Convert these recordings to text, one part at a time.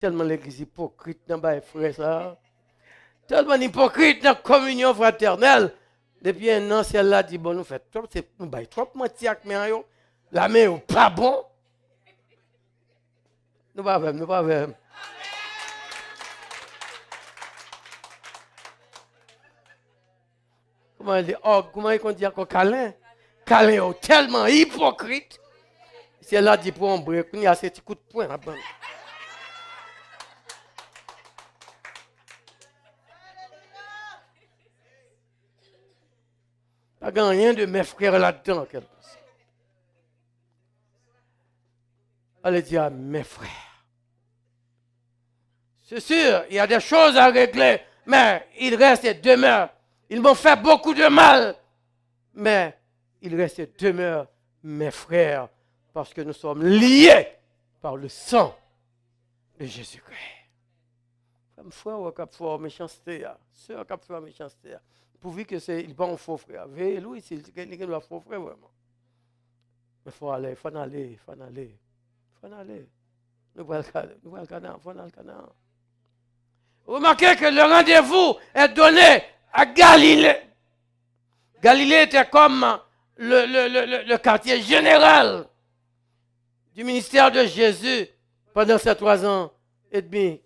Tellement l'église hypocrite dans les frères, ça. Tellement hypocrite dans la communion fraternelle. Depuis un an, celle-là dit, bon, nous faisons trop, nous baillons trop mentir avec mes la main n'est pas bon. Nous pas même, nous pas même. Comment il dit, oh, comment il dit encore câlin? Câlin est tellement hypocrite. Celle-là dit pour un break, il y a ces petits coups de poing là-bas. Pas grand rien de mes frères là-dedans. Allez dire à mes frères. C'est sûr, il y a des choses à régler, mais il reste et demeure. Ils m'ont fait beaucoup de mal, mais il reste et demeure mes frères, parce que nous sommes liés par le sang de Jésus-Christ. Comme frère, on a fait méchanceté, sœur, on a fait méchanceté. Pourvu que c'est, il pas un faux frère. Lui, c'est quelqu'un qui doit faux frère vraiment. Mais il faut aller, il faut aller, il faut aller. Il faut aller. Nous allons le canard, il faut aller le canard. Remarquez que le rendez-vous est donné à Galilée. Galilée était comme le quartier général du ministère de Jésus pendant ces 3 ans et demi.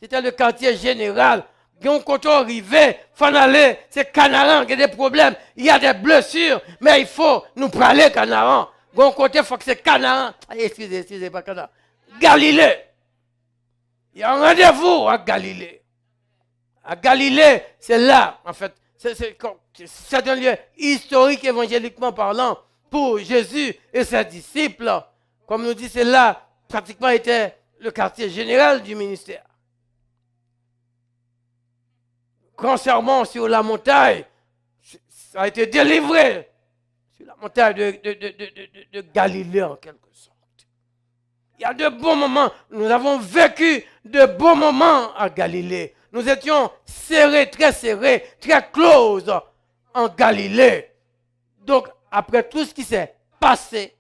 C'était le quartier général. Quand on arrive, il faut aller, c'est Canaan qui a des problèmes, il y a des blessures, mais il faut nous parler Canaan. Bon côté, il faut que c'est Canaan. Excusez, pas Canaan. Galilée. Il y a un rendez-vous à Galilée. À Galilée, c'est là, en fait, c'est un lieu historique, évangéliquement parlant, pour Jésus et ses disciples. Comme nous dit, c'est là, pratiquement, était le quartier général du ministère. Grand sermon sur la montagne, ça a été délivré sur la montagne de Galilée en quelque sorte. Il y a de bons moments, nous avons vécu de bons moments à Galilée. Nous étions serrés, très close en Galilée. Donc, après tout ce qui s'est passé,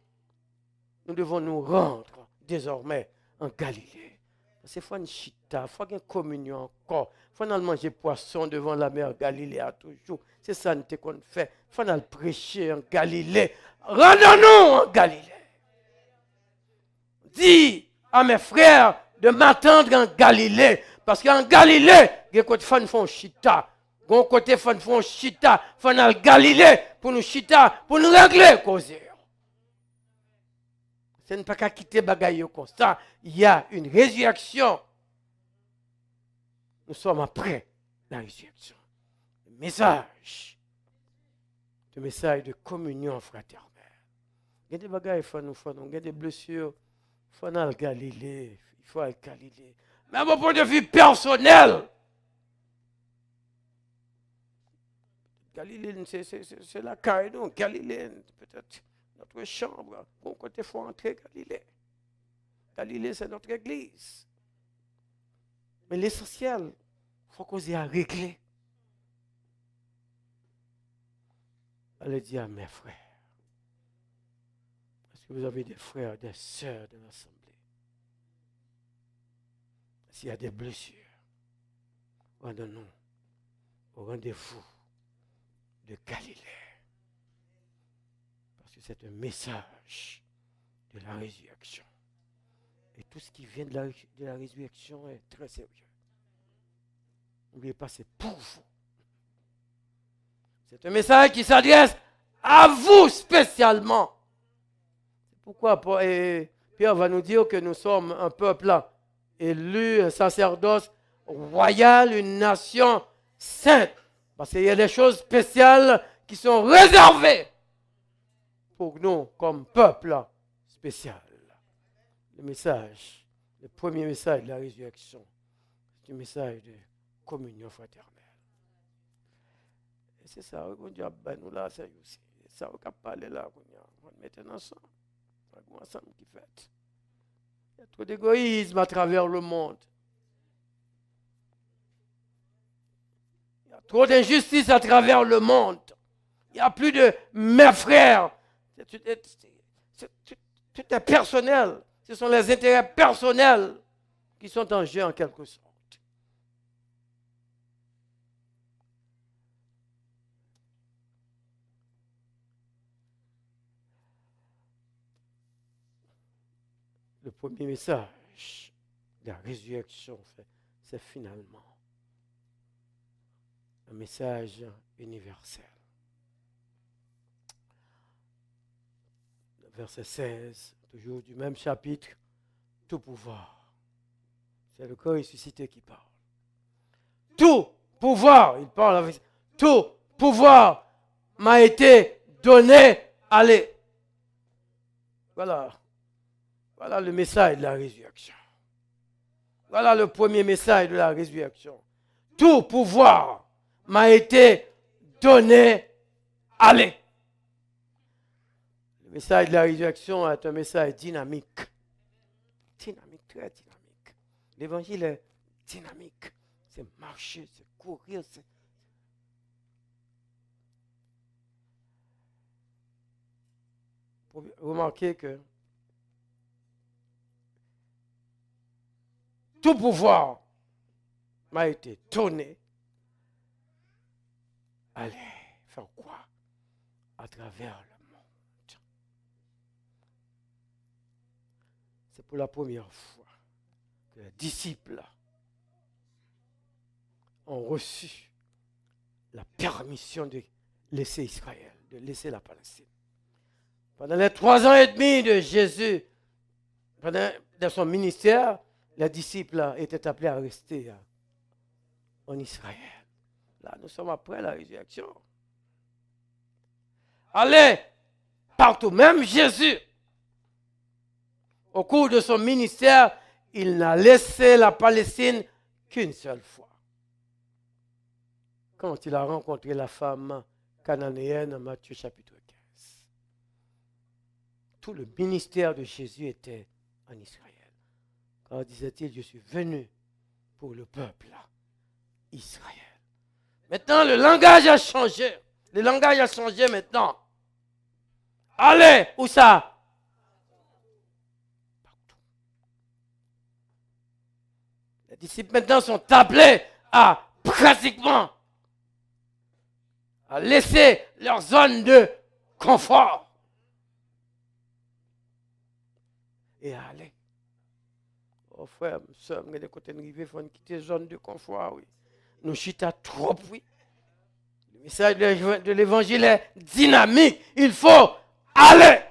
nous devons nous rendre désormais en Galilée. C'est faut une chita, faut une communion encore. Faut aller manger poisson devant la mer Galilée à toujours. C'est ça qu'on fait. Faut aller prêcher en Galilée. Rendons-nous en Galilée. Dis à mes frères de m'attendre en Galilée. Parce qu'en Galilée, il y a côté fan font chita. Gon côté fan font chita. Faut aller en Galilée pour nous chita, pour nous régler causer. Ce n'est pas qu'à quitter bagaille comme ça. Il y a une résurrection. Nous sommes après la résurrection. Le message de communion fraternelle. Il y a des bagailles il y a des blessures. Il faut aller à Galilée. Il faut aller à Galilée. Mais à mon point de vue personnel, Galilée, c'est la caille, non? Galilée, peut-être notre chambre. Bon côté, il faut entrer Galilée. Galilée, c'est notre église. Mais l'essentiel, il faut qu'on ait à régler. Allez dire à mes frères. Est-ce que vous avez des frères, des sœurs de l'Assemblée? S'il y a des blessures, rendons-nous au rendez-vous de Galilée. Parce que c'est un message de la résurrection. Et tout ce qui vient de la résurrection est très sérieux. N'oubliez pas, c'est pour vous. C'est un message qui s'adresse à vous spécialement. C'est pourquoi Pierre va nous dire que nous sommes un peuple élu, un sacerdoce royal, une nation sainte. Parce qu'il y a des choses spéciales qui sont réservées pour nous comme peuple spécial. Le premier message de la résurrection, c'est un message de communion fraternelle. Et c'est ça, on dit, nous là, c'est aussi. Ça, on va parler là, on va mettre ensemble. C'est ensemble qui fait. Il y a trop d'égoïsme à travers le monde. Il y a trop d'injustice à travers le monde. Il n'y a plus de mes frères. Tout est personnel. Ce sont les intérêts personnels qui sont en jeu en quelque sorte. Le premier message de la résurrection, c'est finalement un message universel. Verset 16, toujours du même chapitre, tout pouvoir. C'est le corps ressuscité qui parle. Tout pouvoir, il parle avec tout pouvoir m'a été donné. Allez. Voilà. Voilà le message de la résurrection. Voilà le premier message de la résurrection. Tout pouvoir m'a été donné. Allez. Le message de la résurrection est un message dynamique. Dynamique, très dynamique. L'évangile est dynamique. C'est marcher, c'est courir, c'est... Remarquez que tout pouvoir m'a été donné. Allez, faire quoi? À travers le monde. C'est pour la première fois que les disciples ont reçu la permission de laisser Israël, de laisser la Palestine. Pendant les 3 ans et demi de Jésus, dans son ministère, les disciples étaient appelés à rester en Israël. Là, nous sommes après la résurrection. Allez, partout, même Jésus, au cours de son ministère, il n'a laissé la Palestine qu'une seule fois. Quand il a rencontré la femme cananéenne en Matthieu chapitre 15. Tout le ministère de Jésus était en Israël. Quand disait-il, je suis venu pour le peuple Israël. Maintenant, le langage a changé. Le langage a changé maintenant. Allez, où ça? Partout. Les disciples maintenant sont appelés à pratiquement à laisser leur zone de confort et à aller. Oh frère, soeur, mais des côtés de rivière, il faut quitter zone de confort, oui. Nous chita trop, oui. Le message de l'évangile est dynamique. Il faut aller.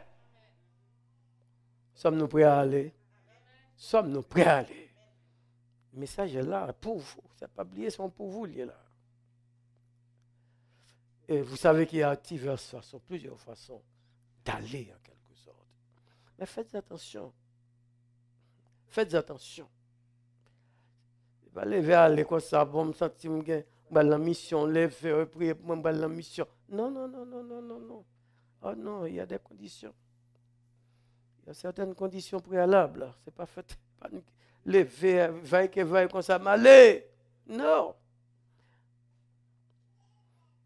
Sommes-nous prêts à aller? Sommes-nous prêts à aller? Le message est là pour vous. C'est pas oublié, c'est pour vous, il est là. Et vous savez qu'il y a diverses façons, plusieurs façons d'aller en quelque sorte. Mais faites attention. Faites attention. Il va lever à l'école, ça va me sentir la mission, lever, prier pour moi, la mission. Non, non, non, non, non, non, non. Oh non, il y a des conditions. Il y a certaines conditions préalables. C'est pas fait. Pas lever, vaille comme ça, m'aller. Non.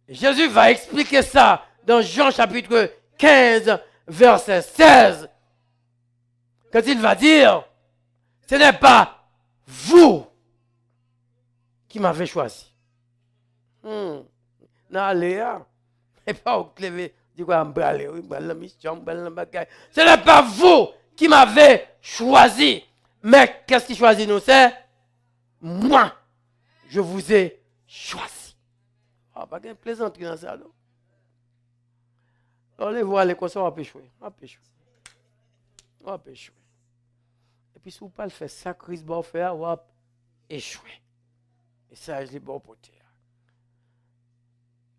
Jésus va expliquer ça dans Jean chapitre 15, verset 16. Quand il va dire, ce n'est pas vous qui m'avez choisi. Non, Léa, et pas au clévé, dis quoi, la mission, la bagaille. Ce n'est pas vous qui m'avez choisi. Mais qu'est-ce qui choisit nous? C'est moi. Je vous ai choisi. Ah, pas de plaisanterie dans ça, non? On les voit aller comme ça, on va pécher. On va pécher. On va pécher. Et puis, si vous ne pas le faire, ça, Christ va faire, on va échouer. Et ça, je l'ai bon pour terre.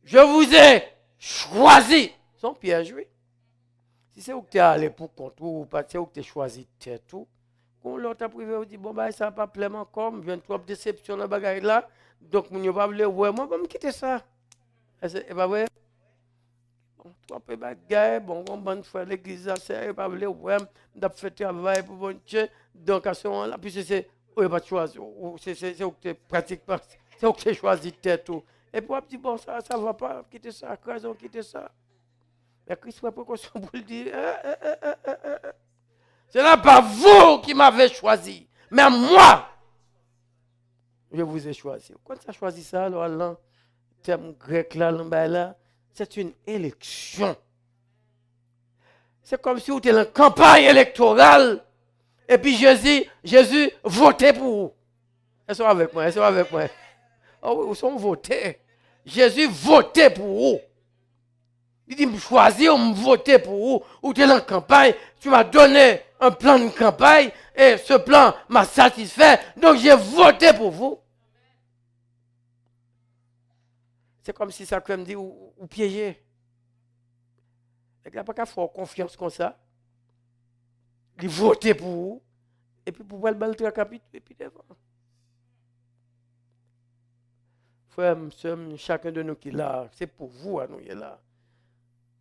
Je vous ai choisi. Son piège, oui. Si c'est où tu es allé pour contrôler ou pas, c'est où tu as choisi de tout. Quand l'autre a privé, vous dit, bon, bah, ça n'a pas plu encore, je viens de trop de déception dans le bagage là. Donc, je ne vais pas vous dire, moi, je vais me quitter ça. Et pas vrai? Bon, trois peu bagaille, bon, on va faire l'église, c'est pas vrai, ouais, je vais faire travail pour bon Dieu. Donc, à ce moment-là, puis c'est, on va choisir, c'est où tu pratiques pas, c'est où tu choisis de tout. Et puis, on dit, bon, ça ne va pas, quitter ça, on quitter ça. Mais Christ va précaution pour le dire, ce n'est pas vous qui m'avez choisi, mais moi, je vous ai choisi. Quand tu as choisi ça, alors là, terme grec là, c'est une élection. C'est comme si vous étiez en campagne électorale et puis Jésus votait pour vous. Ils sont avec moi, ils sont avec moi. Oh oui, ils sont votés. Jésus votait pour vous. Il dit, me choisir, me voter pour vous. Ou tu es en campagne, tu m'as donné un plan de campagne et ce plan m'a satisfait, donc j'ai voté pour vous. C'est comme si ça me dit, ou piéger. Il n'y a pas qu'à faire confiance comme ça. Il votait pour vous. Et puis pour voir le bal capite, et puis devant. Frère, chacun de nous qui est là, c'est pour vous, à nous, il est là.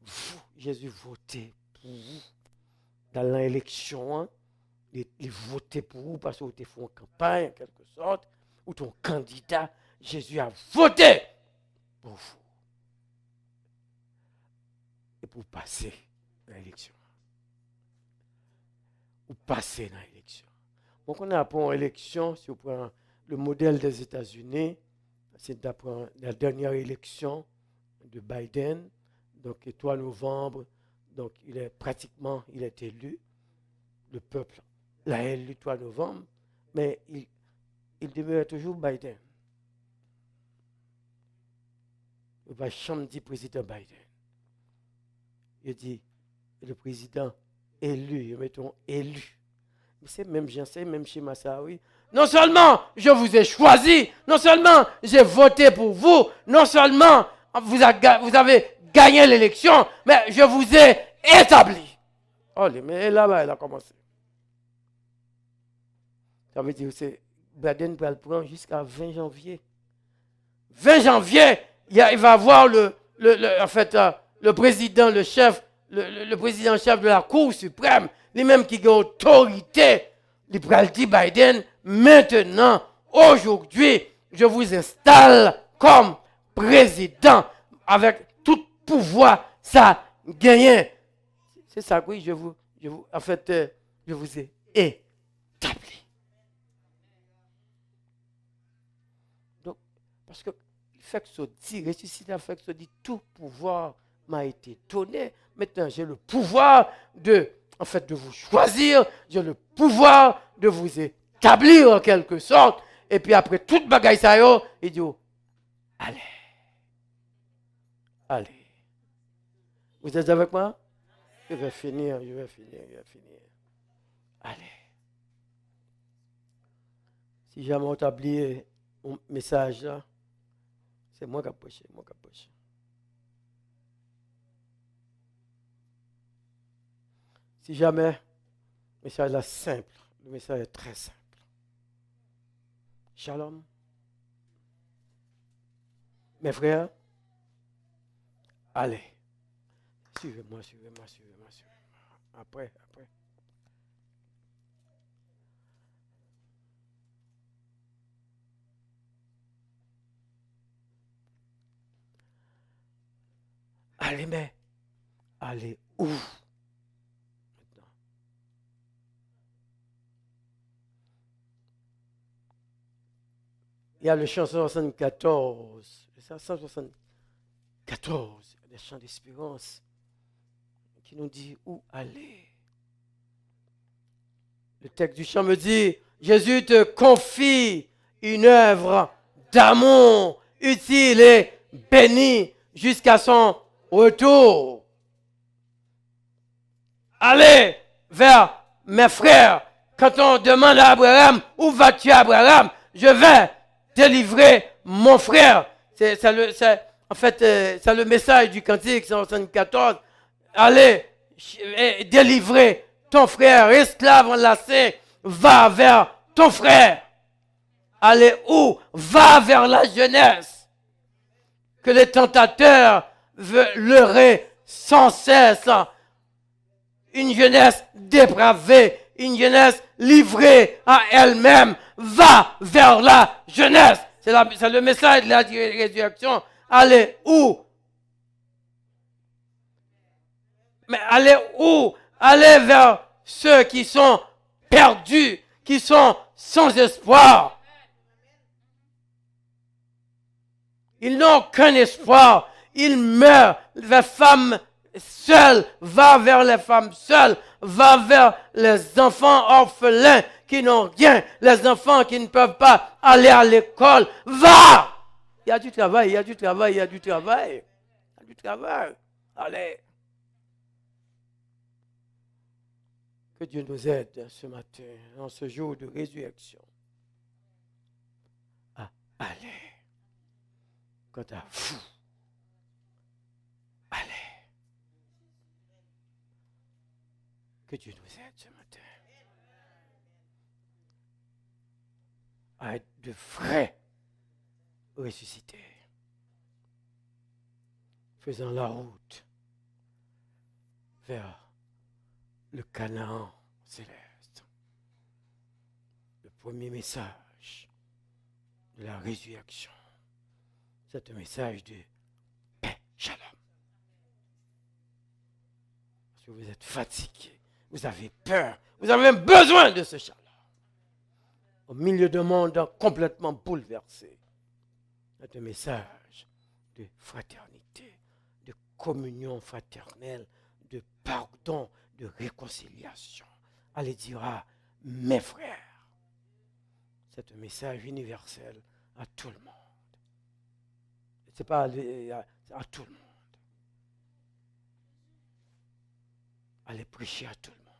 Vous, Jésus votait pour vous. Dans l'élection, hein, il votait pour vous parce que vous avez fait une campagne, en quelque sorte, ou ton candidat, Jésus a voté pour vous. Et pour passer dans l'élection. Ou passer dans l'élection. Donc on a pour une élection, si on prend le modèle des États-Unis, c'est d'après la dernière élection de Biden, donc le 3 novembre, donc il est élu, le peuple l'a élu le 3 novembre, mais il demeure toujours Biden. Il va jamais dire président Biden. Il dit le président élu, mettons élu. Mais c'est même chez Massaoui. Non seulement je vous ai choisi, non seulement j'ai voté pour vous, non seulement vous avez gagné l'élection, mais je vous ai établi. Oh, mais là-bas, elle a commencé. Ça veut dire que Biden va le prendre jusqu'à 20 janvier. 20 janvier, il va avoir le président, le président-chef de la Cour suprême, lui-même qui a autorité. Il va dire Biden, maintenant, aujourd'hui, je vous installe comme président avec tout pouvoir, ça gagné. C'est ça que je vous ai établi. Donc, parce que le fait que ça dit, ressuscité, le fait que ça dit, tout pouvoir m'a été donné. Maintenant, j'ai le pouvoir de vous choisir, j'ai le pouvoir de vous établir en quelque sorte. Et puis après toute bagaille ça yo, il dit, allez. Allez. Vous êtes avec moi? Je vais finir. Allez. Si jamais on t'a oublié mon message là, c'est moi qui ai prêché, Si jamais, le message est simple, le message est très simple. Shalom. Mes frères, allez. Suivez-moi. Après. Allez, mais allez où? Maintenant. Il y a le chant 174. Le chant 174, le chant d'espérance, qui nous dit où aller. Le texte du chant me dit, Jésus te confie une œuvre d'amour utile et bénie jusqu'à son retour. Allez vers mes frères. Quand on demande à Abraham, où vas-tu Abraham? Je vais délivrer mon frère. C'est le message du cantique 174. Allez délivrer ton frère, esclave enlacé, va vers ton frère. Allez où? Va vers la jeunesse. Que les tentateurs veulent leurrer sans cesse. Une jeunesse dépravée, une jeunesse livrée à elle-même. Va vers la jeunesse. C'est le message de la résurrection. Allez où? Mais allez où? Allez vers ceux qui sont perdus, qui sont sans espoir. Ils n'ont aucun espoir. Ils meurent. Les femmes seules, va vers les femmes seules, va vers les enfants orphelins qui n'ont rien, les enfants qui ne peuvent pas aller à l'école. Va! Il y a du travail, il y a du travail, il y a du travail. Il y a du travail. Allez. Que Dieu nous aide ce matin, en ce jour de résurrection, à aller. Quant à vous, allez. Que Dieu nous aide ce matin à être de vrais ressuscités, faisant la route vers le Canaan céleste. Le premier message de la résurrection, c'est un message de paix, shalom. Parce que vous êtes fatigués, vous avez peur, vous avez besoin de ce shalom. Au milieu d'un monde complètement bouleversé, c'est un message de fraternité, de communion fraternelle, de pardon, de réconciliation. Allez dire à mes frères. C'est un message universel à tout le monde. Ce n'est pas à tout le monde. Allez prêcher à tout le monde.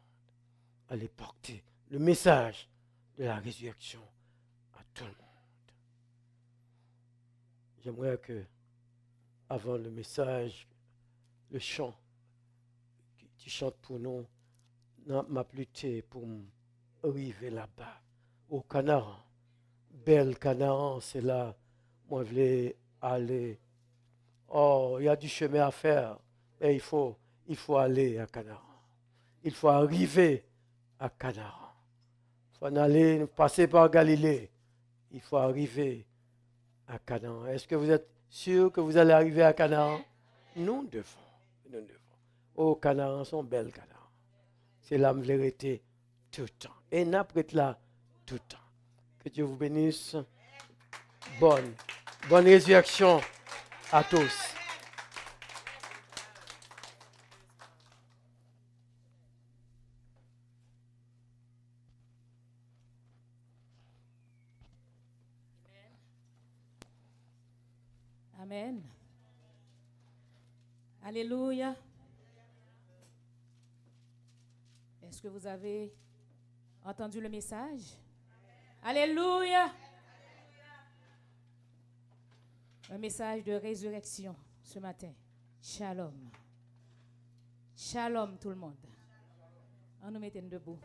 Allez porter le message de la résurrection à tout le monde. J'aimerais que, avant le message, le chant, tu chantes pour nous, m'a plutté pour arriver là-bas, au Canaan. Bel Canaan, c'est là, moi je voulais aller. Oh, il y a du chemin à faire, mais il faut aller à Canaan. Il faut arriver à Canaan. Il faut aller passer par Galilée. Il faut arriver à Canaan. Est-ce que vous êtes sûr que vous allez arriver à Canaan? Nous devons. Oh, Canaan, son bel Canaan. C'est la vérité tout le temps. Et n'après là, tout le temps. Que Dieu vous bénisse. Bonne résurrection à tous. Amen. Alléluia. Est-ce que vous avez entendu le message? Alléluia. Un message de résurrection ce matin. Shalom. Shalom tout le monde. On nous mette debout.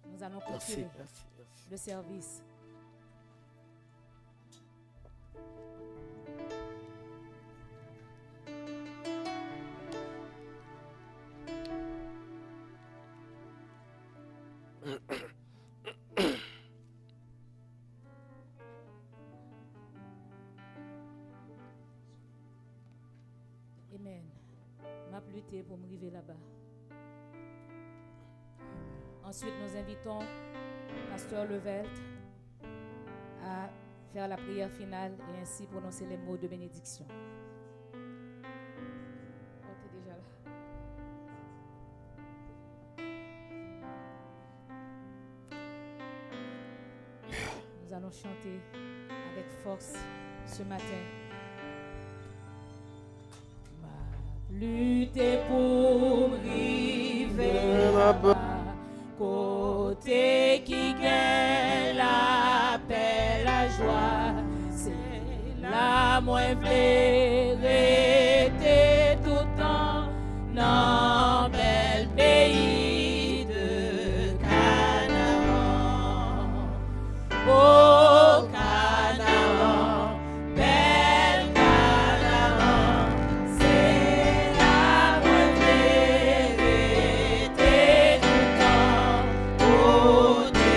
Nous allons continuer le service. Amen. M'a plutté pour me arriver là-bas. Ensuite, nous invitons Pasteur Levelt à faire la prière finale et ainsi prononcer les mots de bénédiction. Oh, t'es déjà là. Nous allons chanter avec force ce matin. Lutter pour river là-bas, côté qui gagne la paix, la joie, c'est la moins vérité tout temps dans bel pays de Canaan. Oh Canaan, bel Canaan, c'est la moins vérité tout temps. Côté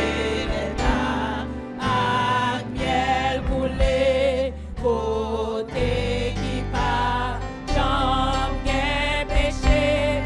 les bas, avec miel coulé, côté qui part, j'en bien péché,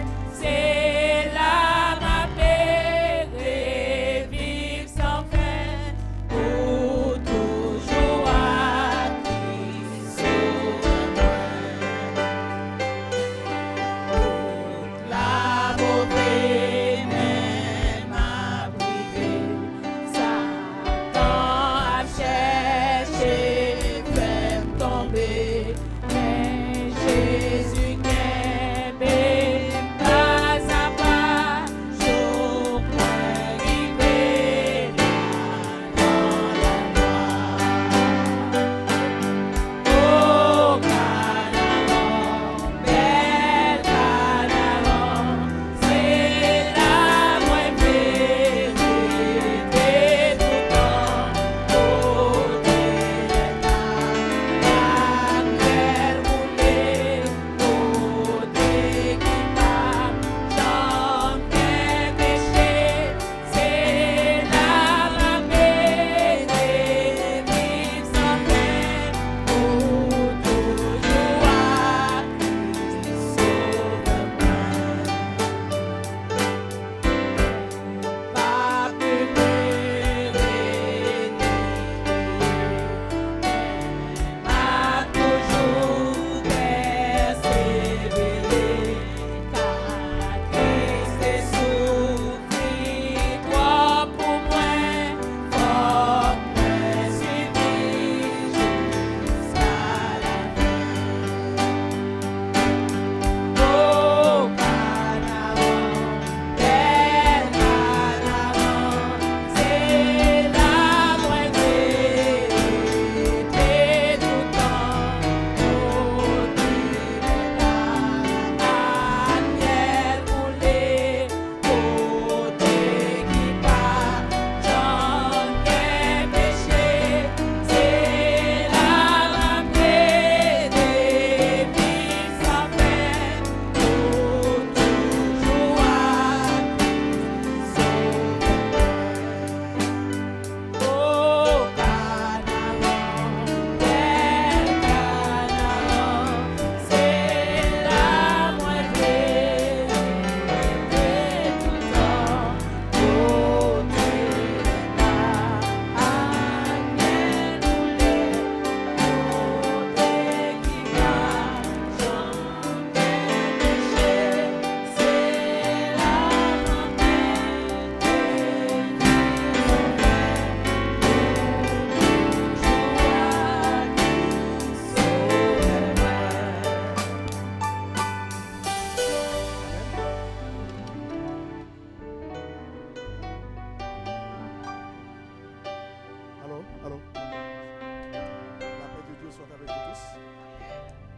La paix de Dieu soit avec vous tous.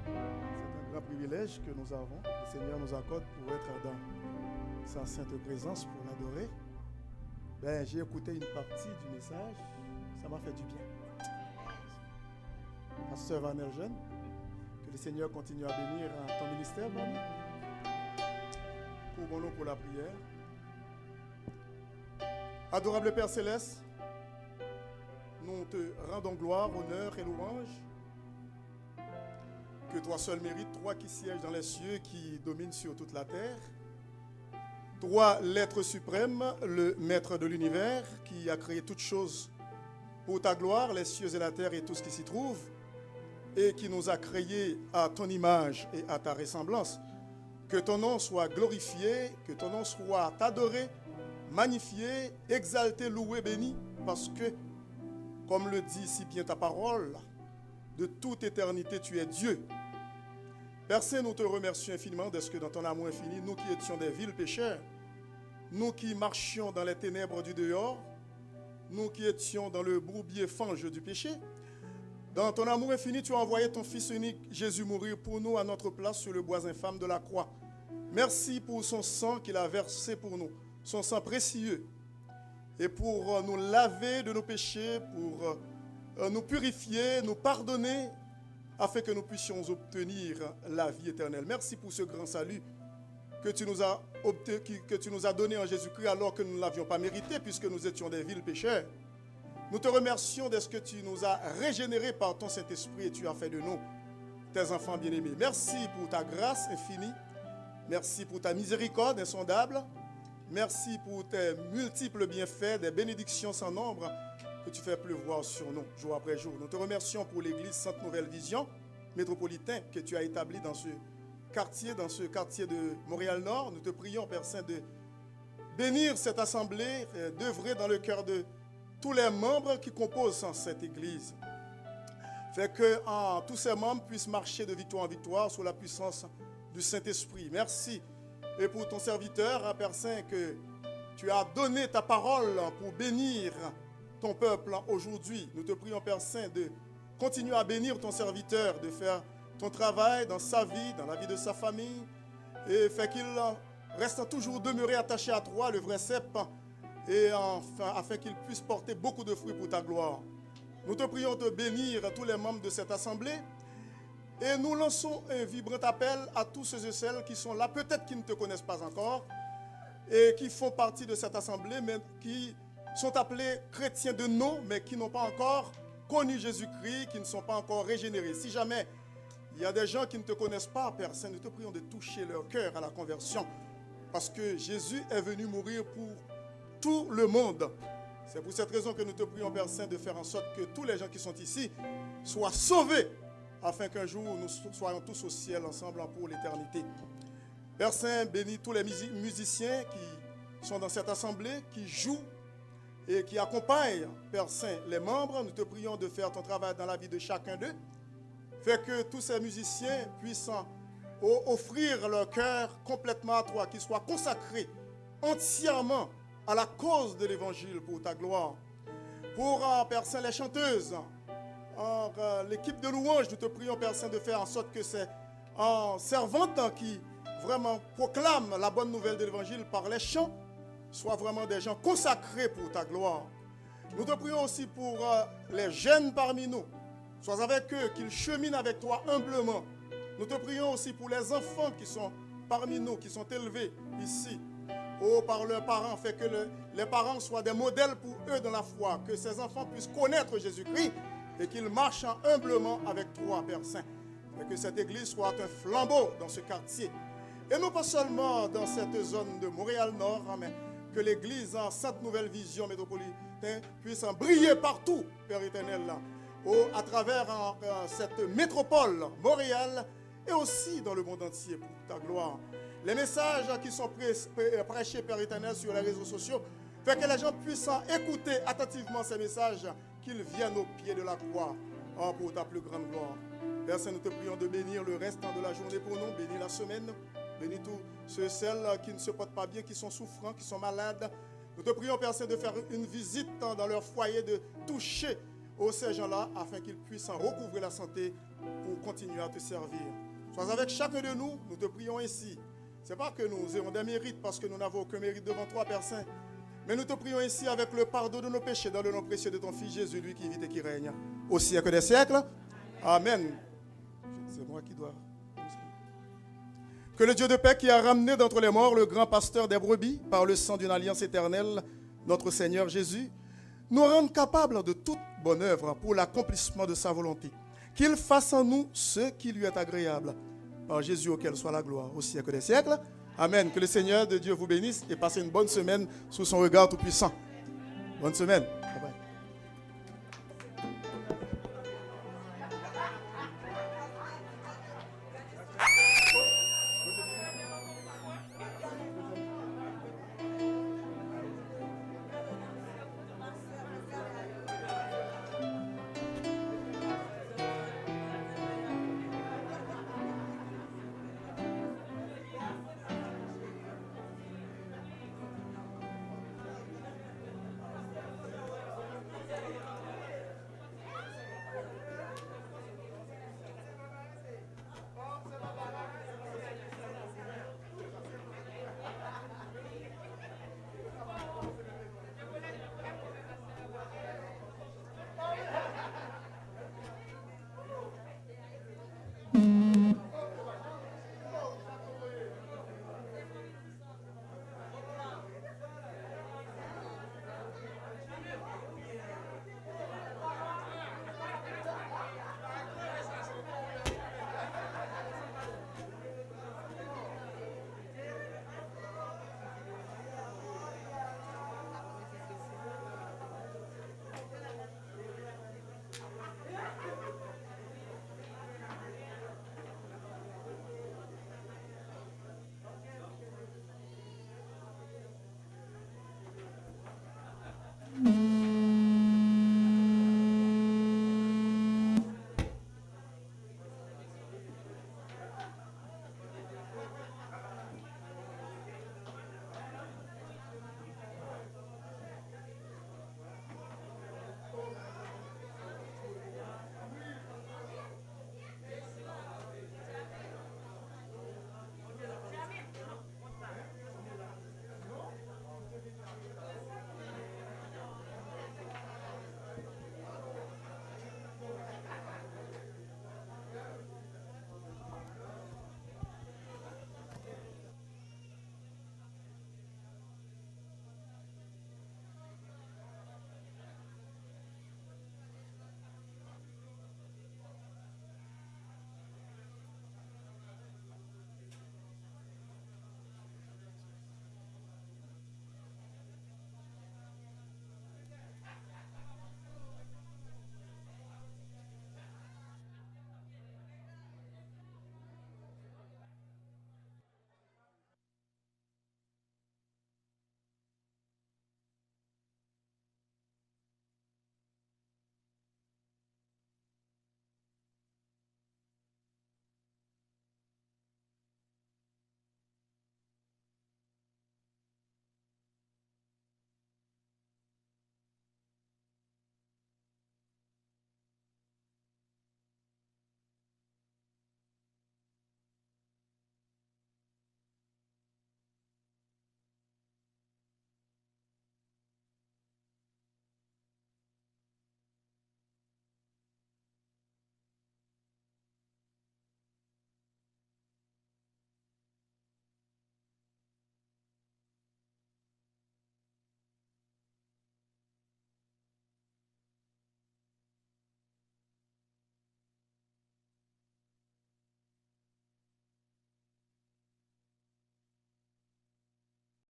C'est un grand privilège que nous avons. Le Seigneur nous accorde pour être dans sa sainte présence, pour l'adorer. J'ai écouté une partie du message. Ça m'a fait du bien. Pasteur Vanner Jeune, que le Seigneur continue à bénir ton ministère, Vanner. Couvrons-nous pour la prière. Adorable Père Céleste, nous te rendons gloire, honneur et louange. Que toi seul mérites, toi qui sièges dans les cieux, qui domines sur toute la terre. Toi, l'être suprême, le maître de l'univers, qui a créé toutes choses pour ta gloire, les cieux et la terre et tout ce qui s'y trouve, et qui nous a créés à ton image et à ta ressemblance. Que ton nom soit glorifié, que ton nom soit adoré, magnifié, exalté, loué, béni, parce que, comme le dit si bien ta parole, de toute éternité tu es Dieu. Père Saint, nous te remercions infiniment de ce que dans ton amour infini, nous qui étions des vils pécheurs, nous qui marchions dans les ténèbres du dehors, nous qui étions dans le bourbier fange du péché, dans ton amour infini, tu as envoyé ton Fils unique, Jésus, mourir pour nous à notre place sur le bois infâme de la croix. Merci pour son sang qu'il a versé pour nous, son sang précieux, et pour nous laver de nos péchés, pour nous purifier, nous pardonner, afin que nous puissions obtenir la vie éternelle. Merci pour ce grand salut que tu nous as donné en Jésus-Christ alors que nous ne l'avions pas mérité puisque nous étions des vils pécheurs. Nous te remercions de ce que tu nous as régénérés par ton Saint-Esprit et tu as fait de nous tes enfants bien-aimés. Merci pour ta grâce infinie. Merci pour ta miséricorde insondable. Merci pour tes multiples bienfaits, des bénédictions sans nombre que tu fais pleuvoir sur nous jour après jour. Nous te remercions pour l'église Sainte Nouvelle Vision métropolitain que tu as établi dans ce quartier de Montréal-Nord. Nous te prions, Père Saint, de bénir cette assemblée, d'œuvrer dans le cœur de tous les membres qui composent cette église. Fait que tous ces membres puissent marcher de victoire en victoire sous la puissance du Saint-Esprit. Merci. Et pour ton serviteur, Père Saint, que tu as donné ta parole pour bénir ton peuple aujourd'hui. Nous te prions, Père Saint, de continuer à bénir ton serviteur, de faire ton travail dans sa vie, dans la vie de sa famille, et fait qu'il reste toujours demeuré attaché à toi, le vrai cep, et enfin, afin qu'il puisse porter beaucoup de fruits pour ta gloire. Nous te prions de bénir tous les membres de cette assemblée, et nous lançons un vibrant appel à tous ceux et celles qui sont là, peut-être qui ne te connaissent pas encore, et qui font partie de cette assemblée, mais qui sont appelés chrétiens de nom, mais qui n'ont pas encore connu Jésus-Christ, qui ne sont pas encore régénérés. Si jamais il y a des gens qui ne te connaissent pas, Père Saint, nous te prions de toucher leur cœur à la conversion, parce que Jésus est venu mourir pour tout le monde. C'est pour cette raison que nous te prions, Père Saint, de faire en sorte que tous les gens qui sont ici soient sauvés, afin qu'un jour nous soyons tous au ciel ensemble pour l'éternité. Père Saint, bénis tous les musiciens qui sont dans cette assemblée, qui jouent et qui accompagnent, Père Saint, les membres. Nous te prions de faire ton travail dans la vie de chacun d'eux. Fais que tous ces musiciens puissent offrir leur cœur complètement à toi, qu'ils soient consacrés entièrement à la cause de l'évangile pour ta gloire. Pour, Père Saint, les chanteuses, l'équipe de louanges, nous te prions, Père Saint, de faire en sorte que ces servantes qui vraiment proclament la bonne nouvelle de l'évangile par les chants soient vraiment des gens consacrés pour ta gloire. Nous te prions aussi pour les jeunes parmi nous. Sois avec eux, qu'ils cheminent avec toi humblement. Nous te prions aussi pour les enfants qui sont parmi nous, qui sont élevés ici, par leurs parents, fait que les parents soient des modèles pour eux dans la foi, que ces enfants puissent connaître Jésus-Christ et qu'ils marchent humblement avec toi, Père Saint. Et que cette église soit un flambeau dans ce quartier. Et non pas seulement dans cette zone de Montréal-Nord, mais que l'église en Sainte Nouvelle Vision métropolitaine puisse briller partout, Père éternel, à travers cette métropole, Montréal, et aussi dans le monde entier pour ta gloire. Les messages qui sont prêchés, Père éternel, sur les réseaux sociaux, fait que les gens puissent écouter attentivement ces messages, qu'ils viennent au pied de la croix, pour ta plus grande gloire. Père Saint, nous te prions de bénir le restant de la journée pour nous, bénis la semaine, bénis tous ceux et celles qui ne se portent pas bien, qui sont souffrants, qui sont malades. Nous te prions, Père Saint, de faire une visite dans leur foyer, de toucher ces gens-là afin qu'ils puissent en recouvrer la santé pour continuer à te servir. Sois avec chacun de nous, nous te prions ainsi. Ce n'est pas que nous ayons des mérites parce que nous n'avons aucun mérite devant toi, Père Saint. Mais nous te prions ainsi avec le pardon de nos péchés dans le nom précieux de ton Fils Jésus, lui qui vit et qui règne au siècle des siècles. Amen. C'est moi qui dois. Que le Dieu de paix qui a ramené d'entre les morts le grand pasteur des brebis par le sang d'une alliance éternelle, notre Seigneur Jésus, nous rende capables de toute bonne œuvre pour l'accomplissement de sa volonté. Qu'il fasse en nous ce qui lui est agréable. Par Jésus auquel soit la gloire au siècle des siècles. Amen. Que le Seigneur de Dieu vous bénisse et passez une bonne semaine sous son regard tout-puissant. Bonne semaine.